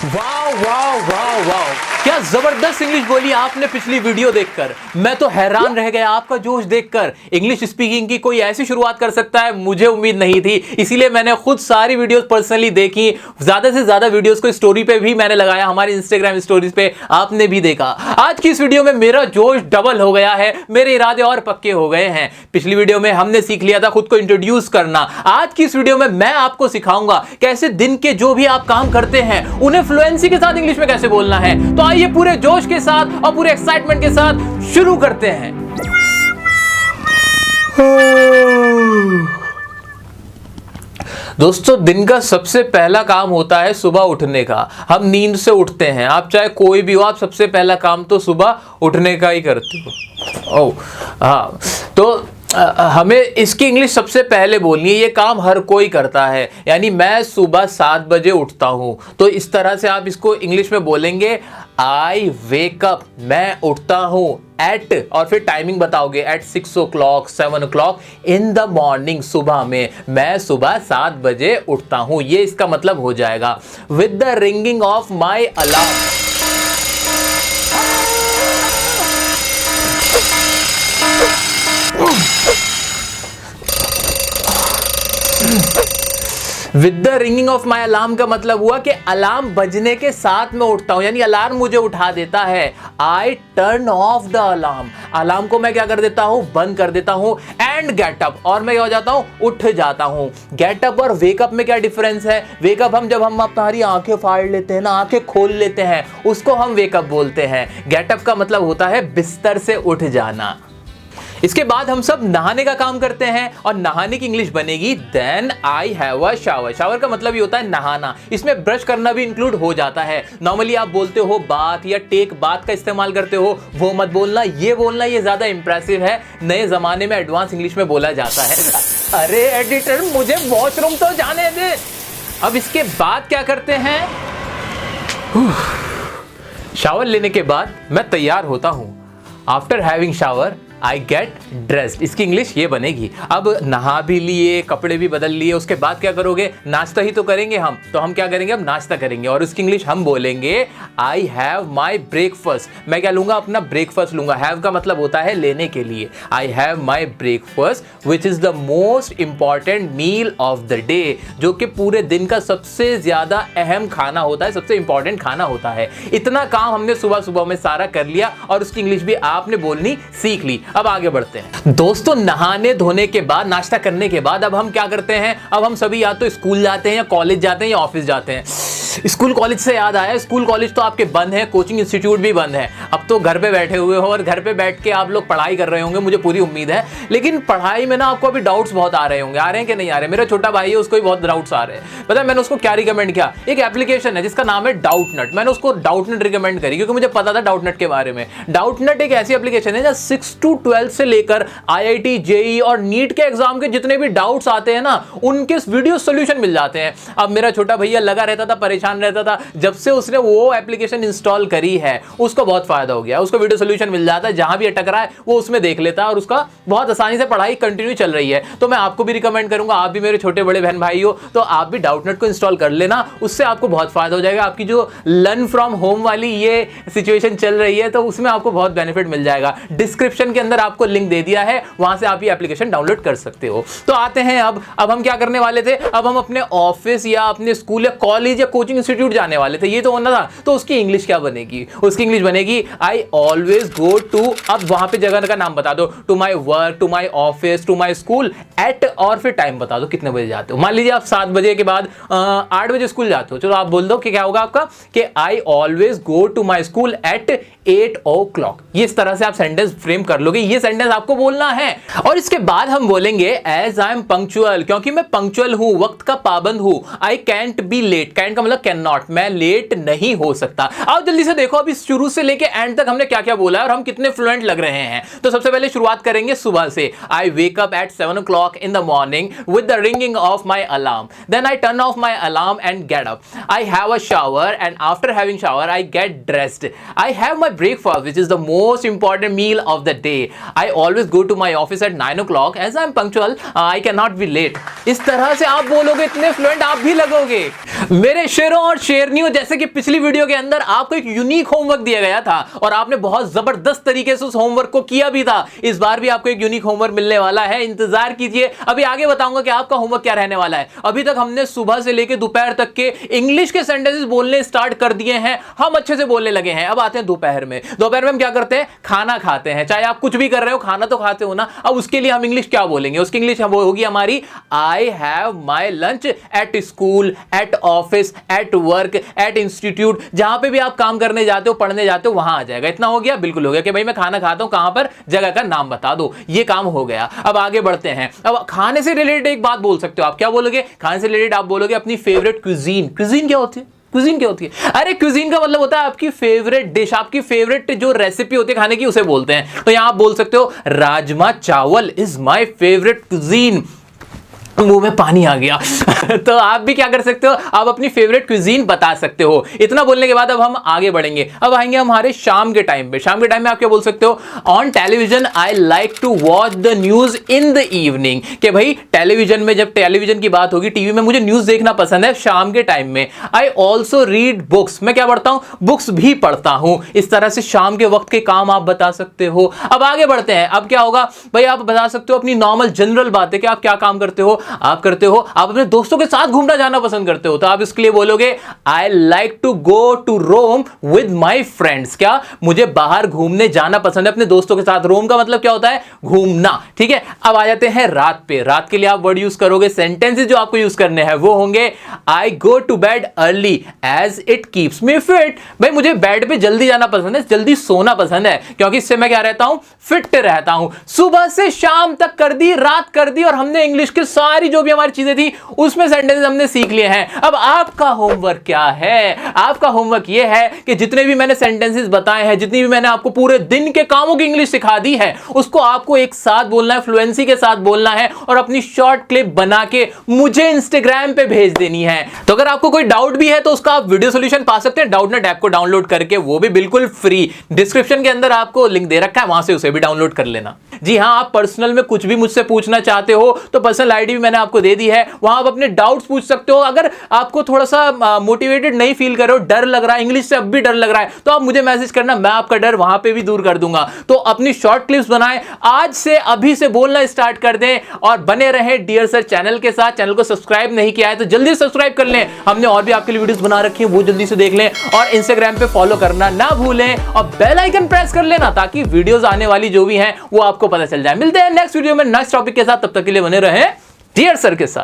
वाह वाह वाह वाह, क्या जबरदस्त इंग्लिश बोली आपने पिछली वीडियो देखकर। मैं तो हैरान रह गया आपका जोश देखकर। इंग्लिश स्पीकिंग की कोई ऐसी शुरुआत कर सकता है, मुझे उम्मीद नहीं थी। इसीलिए मैंने खुद सारी वीडियोस पर्सनली देखी, ज्यादा से ज्यादा वीडियोस को स्टोरी पे भी मैंने लगाया, हमारे इंस्टाग्राम स्टोरीज पे आपने भी देखा। आज की इस वीडियो में मेरा जोश डबल हो गया है, मेरे इरादे और पक्के हो गए हैं। पिछली वीडियो में हमने सीख लिया था खुद को इंट्रोड्यूस करना। आज की इस वीडियो में मैं आपको सिखाऊंगा कैसे दिन के जो भी आप काम करते हैं उन्हें फ्लुएंसी के साथ इंग्लिश में कैसे बोलना है। तो आइए पूरे जोश के साथ और पूरे एक्साइटमेंट के साथ शुरू करते हैं। दोस्तों, दिन का सबसे पहला काम होता है सुबह उठने का। हम नींद से उठते हैं, आप चाहे कोई भी हो, आप सबसे पहला काम तो सुबह उठने का ही करते हो। ओह हाँ, तो हमें इसकी इंग्लिश सबसे पहले बोलनी है। ये काम हर कोई करता है, यानी मैं सुबह 7 बजे उठता हूं, तो इस तरह से आप इसको इंग्लिश में बोलेंगे आई वेक अप, मैं उठता हूं एट, और फिर टाइमिंग बताओगे eight 6 o'clock 7 o'clock in the morning, सुबह में। मैं सुबह 7 बजे उठता हूं, ये इसका मतलब हो जाएगा। With the ringing of my alarm, with the ringing of my alarm का मतलब हुआ कि अलार्म बजने के साथ में उठता हूं, यानी अलार्म मुझे उठा देता है। आई turn of the alarm, alarm को मैं क्या कर देता हूं, बंद कर देता हूं। एंड गेट अप, और मैं क्या हो जाता हूं, उठ जाता हूं। गेट अप और वेक अप में क्या डिफरेंस है? वेकअप हम जब हम अपनी आंखें फाड़ लेते हैं ना, आंखें खोल लेते हैं, उसको हम वेकअप बोलते हैं। गेटअप का मतलब होता है बिस्तर से उठ जाना। इसके बाद हम सब नहाने का काम करते हैं, और नहाने की इंग्लिश बनेगी then I have a shower. Shower का मतलब ही होता है नहाना, इसमें ब्रश करना भी इंक्लूड हो जाता है। नॉर्मली आप बोलते हो बाथ या टेक बाथ का इस्तेमाल करते हो, वो मत बोलना, ये बोलना, ये ज्यादा इंप्रेसिव है। नए जमाने में एडवांस इंग्लिश में बोला जाता है। अरे एडिटर, मुझे वॉशरूम तो जाने दे। अब इसके बाद क्या करते हैं? शावर लेने के बाद मैं तैयार होता हूं। After having shower I get dressed, इसकी इंग्लिश ये बनेगी। अब नहा भी लिए, कपड़े भी बदल लिए, उसके बाद क्या करोगे? नाश्ता ही तो करेंगे हम, तो हम क्या करेंगे? अब नाश्ता करेंगे, और उसकी इंग्लिश हम बोलेंगे आई हैव माई ब्रेकफास्ट। मैं क्या लूंगा? अपना ब्रेकफास्ट लूंगा। हैव का मतलब होता है लेने के लिए। I have my breakfast which is the most important meal of the day, जो कि पूरे दिन का सबसे ज्यादा अहम खाना होता है, सबसे इंपॉर्टेंट खाना होता है। इतना काम हमने सुबह सुबह में सारा कर लिया, और उसकी इंग्लिश भी आपने बोलनी सीख ली। अब आगे बढ़ते हैं। दोस्तों, नहाने धोने के बाद, नाश्ता करने के बाद अब हम क्या करते हैं? अब हम सभी या तो स्कूल जाते हैं, या कॉलेज जाते हैं, या ऑफिस जाते हैं। स्कूल कॉलेज से याद आया, स्कूल कॉलेज तो आपके बंद है, कोचिंग इंस्टीट्यूट भी बंद है। अब तो घर पे बैठे हुए हो, और घर पे बैठ के आप लोग पढ़ाई कर रहे होंगे, मुझे पूरी उम्मीद है। लेकिन पढ़ाई में ना आपको अभी डाउट्स बहुत आ रहे होंगे। आ रहे हैं कि नहीं आ रहे? मेरा छोटा भाई है, उसको भी बहुत डाउट्स आ रहे हैं। पता है मैंने उसको क्या रिकमेंड किया? एक एप्लीकेशन है जिसका नाम है डाउटनट। मैंने उसको डाउटनट रिकमेंड करी, क्योंकि मुझे पता था डाउटनट के बारे में। डाउटनट एक ऐसी एप्लीकेशन है जहाँ 6 to 12 से लेकर IIT, JEE और नीट के एग्जाम के जितने भी डाउट्स आते हैं ना, उनके वीडियो सोल्यूशन मिल जाते हैं। अब मेरा छोटा भैया लगा रहता था, परेशान रहता था, जब से उसने वो एप्लीकेशन इंस्टॉल करी है उसको बहुत फायदा हो गया। उसको वीडियो सोल्यूशन मिल जाता है, जहां भी अटक रहा है वो उसमें देख लेता है, और उसका बहुत आसानी से पढ़ाई कंटिन्यू चल रही है। तो मैं आपको भी रिकमेंड करूंगा, आप भी मेरे छोटे बड़े बहन भाई हो, तो आप भी डाउटनट को इंस्टॉल कर लेना, उससे आपको बहुत फायदा हो जाएगा। आपकी जो लर्न फ्रॉम होम वाली ये सिचुएशन चल रही है, तो उसमें आपको बहुत बेनिफिट मिल जाएगा। डिस्क्रिप्शन के अंदर आपको लिंक दे दिया है, वहां से आप ये एप्लीकेशन डाउनलोड कर सकते हो। तो आते हैं अब हम क्या करने वाले थे? अब हम अपने ऑफिस या अपने स्कूल या कॉलेज या कोचिंग इंस्टीट्यूट जाने वाले थे, ये तो होना था। तो उसकी इंग्लिश क्या बनेगी? उसकी इंग्लिश बनेगी आई ऑलवेज गो टू, अब वहां पे जगह का नाम बता दो, to my work, to my office, to my school, at, और फिर टाइम बता दो कितने बजे जाते हो। मान लीजिए आप 7 बजे के बाद 8 बजे स्कूल जाते हो, चलो आप बोल दो कि क्या होगा आपका, कि I always go to my school at 8 o'clock। ये इस तरह से आप सेंटेंस फ्रेम कर लोगे, ये सेंटेंस आपको बोलना है। और इसके बाद हम बोलेंगे एज आई एम पंक्चुअल, क्योंकि मैं पंक्चुअल हूं, वक्त का पाबंद हूं। I can't be late, can't का मतलब कैन नॉट, मैं लेट नहीं हो सकता। अब जल्दी से देखो, अभी शुरू से लेके एंड तक हमने क्या क्या बोला है और हम कितने फ्लुएंट लग रहे हैं। तो सबसे पहले शुरुआत करेंगे सुबह से। I wake up at 7 o'clock in the morning with the ringing of my alarm, then I turn off my alarm and get up. I have a shower and after having shower I get dressed. I have my breakfast which is the most important meal of the day. I always go to my office at 9 o'clock as I am punctual, I cannot be late। इस तरह से आप बोलोगे, इतने fluent आप भी लगोगे। मेरे शेरों और शेरनियों, जैसे कि पिछली वीडियो के अंदर आपको एक यूनिक होमवर्क दिया गया था और आपने बहुत जबरदस्त तरीके से उस होमवर्क को किया भी था। इस बार भी आपको एक यूनिक होमवर्क मिलने वाला है, इंतजार कीजिए। अभी आगे बताऊंगा कि आपका होमवर्क क्या रहने वाला है। अभी तक हमने सुबह से लेकर दोपहर तक के इंग्लिश के सेंटेंसेस बोलने स्टार्ट कर दिए हैं, हम अच्छे से बोलने लगे हैं। अब आते हैं दोपहर में। दोपहर में हम क्या करते हैं? खाना खाते हैं। चाहे आप कुछ भी कर रहे हो, खाना तो खाते हो ना। अब उसके लिए हम इंग्लिश क्या बोलेंगे? उसकी इंग्लिश होगी हमारी I have my lunch at school, at office, at work, at institute. जहां पे भी आप काम करने जाते हो, पढ़ने जाते हो, वहां आ जाएगा। इतना हो गया? बिल्कुल हो गया कि भाई मैं खाना खाता हूं, कहां पर, जगह का नाम बता दो। ये काम हो गया। अब आगे बढ़ते हैं। अब खाने से रिलेटेड एक बात बोल सकते हो आप। क्या बोलोगे? खाने से रिलेटेड आप बोलोगे अपनी फेवरेट क्विजीन। क्विजीन क्या होती है? क्विजीन क्या होती है? अरे क्विजीन का मतलब होता है आपकी फेवरेट डिश, आपकी फेवरेट जो रेसिपी होती है खाने की, उसे बोलते हैं। तो यहां आप बोल सकते हो राजमा चावल इज माय फेवरेट क्विजीन। मुंह में पानी आ गया। तो आप भी क्या कर सकते हो? आप अपनी फेवरेट क्विजीन बता सकते हो। इतना बोलने के बाद अब हम आगे बढ़ेंगे। अब आएंगे हमारे शाम के टाइम पे। शाम के टाइम में आप क्या बोल सकते हो? On television I like to watch the news in the evening. कि भाई टेलीविजन में, जब टेलीविजन की बात होगी, टीवी में, मुझे न्यूज देखना पसंद है शाम के टाइम में। I also read books. मैं क्या पढ़ता हूं? बुक्स भी पढ़ता हूं। इस तरह से शाम के वक्त के काम आप बता सकते हो। अब आगे बढ़ते हैं। अब क्या होगा भाई? आप बता सकते हो अपनी नॉर्मल जनरल बातें कि आप क्या काम करते हो। आप करते हो, आप अपने दोस्तों के साथ घूमना जाना पसंद करते हो, तो आप इसके लिए बोलोगे I like to go to Rome with my friends. क्या? मुझे बाहर घूमने जाना पसंद है अपने दोस्तों के साथ। रोम का मतलब क्या होता है? घूमना। ठीक है। अब आ जाते हैं रात पे। रात के लिए आप वर्ड यूज करोगे, सेंटेंसेस जो आपको यूज करने हैं वो होंगे I go to bed early as it keeps me fit. भाई मुझे बेड पे जल्दी जाना पसंद है, जल्दी सोना पसंद है, क्योंकि इससे मैं क्या रहता हूं? फिट रहता हूं। सुबह से शाम तक कर दी, रात कर दी, और हमने इंग्लिश की सारी जो भी हमारी चीजें थी उसमें सेंटेंसेस हमने सीख लिए हैं। अब आपका होमवर्क क्या है? आपका होमवर्क यह है कि जितने भी मैंने सेंटेंसेस बताए हैं, जितनी भी मैंने आपको पूरे दिन के कामों की इंग्लिश सिखा दी है, उसको आपको एक साथ बोलना है, फ्लुएंसी के साथ बोलना है, और अपनी शॉर्ट क्लिप बना के मुझे इंस्टाग्राम पे भेज देनी है। तो अगर आपको कोई डाउट भी है तो उसका आप वीडियो सॉल्यूशन पा सकते हैं डाउटनेट ऐप को डाउनलोड करके, वो भी बिल्कुल फ्री। डिस्क्रिप्शन के अंदर आपको लिंक दे रखा है, वहां से उसे भी डाउनलोड कर लेना। जी हां, आप पर्सनल में कुछ भी मुझसे पूछना चाहते हो तो पर्सनल आईडी भी मैंने आपको दे दी है, वहां आप अपने डाउट्स पूछ सकते हो। अगर आपको थोड़ा सा मोटिवेटेड नहीं फील कर रहे हो, डर लग रहा है, इंग्लिश से अब भी डर लग रहा है, तो आप मुझे मैसेज करना, मैं आपका डर वहां पे भी दूर कर दूंगा। तो अपनी शॉर्ट क्लिप्स बनाएं, आज से अभी से बोलना स्टार्ट कर दें, और बने रहें डियर सर चैनल के साथ। चैनल को सब्सक्राइब नहीं किया है तो जल्दी सब्सक्राइब कर लें। हमने और भी आपके लिए वीडियोस बना रखी हैं, वो जल्दी से देख लें, और इंस्टाग्राम पे फॉलो करना ना भूलें, और बेल आइकन प्रेस कर लेना ताकि वीडियोस आने वाली जो भी हैं वो आपको पता चल जाए। मिलते हैं नेक्स्ट वीडियो में नेक्स्ट टॉपिक के साथ। तब तक के लिए बने रहें डियर सर के साथ।